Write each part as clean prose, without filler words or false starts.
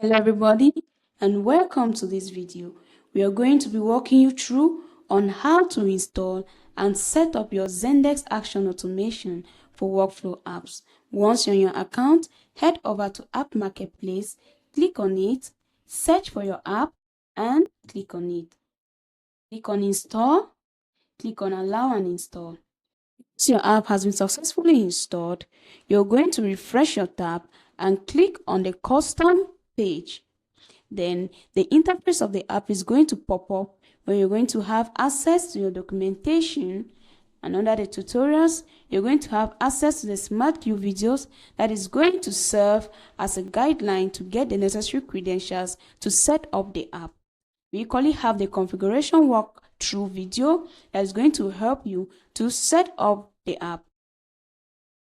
Hello everybody and welcome to this video. We are going to be walking you through on how to install and set up your Zendesk Action Automation for workflow apps. Once you're on your account, head over to App Marketplace, click on it, search for your app and click on it. Click on Install, click on Allow and Install. Once your app has been successfully installed, you're going to refresh your tab and click on the custom page. Then the interface of the app is going to pop up where you're going to have access to your documentation, and under the tutorials you're going to have access to the smart queue videos that is going to serve as a guideline to get the necessary credentials to set up the app. We equally have the configuration walkthrough video that is going to help you to set up the app.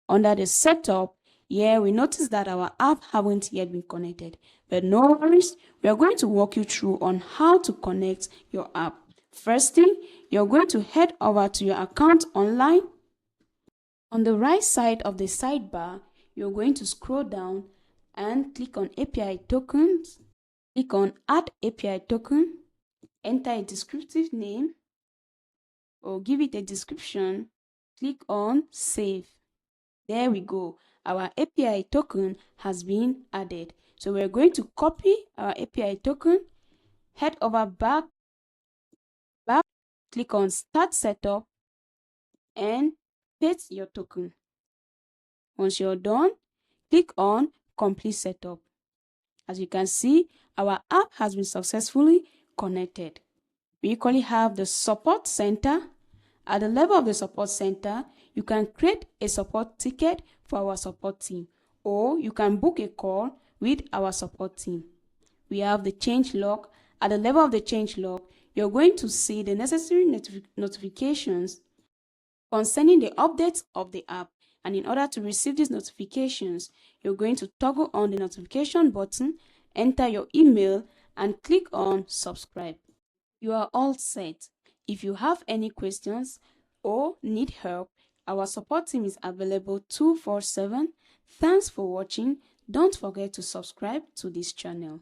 Under the setup, here we notice that our app haven't yet been connected, but no worries, we are going to walk you through on how to connect your app. First thing, you're going to head over to your account online. On the right side of the sidebar, you're going to scroll down and click on API tokens. Click on Add API token, enter a descriptive name or give it a description, click on Save. There we go. Our API token has been added. So we're going to copy our API token, head over back, click on Start Setup, and paste your token. Once you're done, click on Complete Setup. As you can see, our app has been successfully connected. We equally have the Support Center. At the level of the Support Center, you can create a support ticket for our support team, or you can book a call with our support team. We have the changelog. At the level of the changelog, you're going to see the necessary notifications concerning the updates of the app. And in order to receive these notifications, you're going to toggle on the notification button, enter your email, and click on subscribe. You are all set. If you have any questions or need help, our support team is available 24/7. Thanks for watching. Don't forget to subscribe to this channel.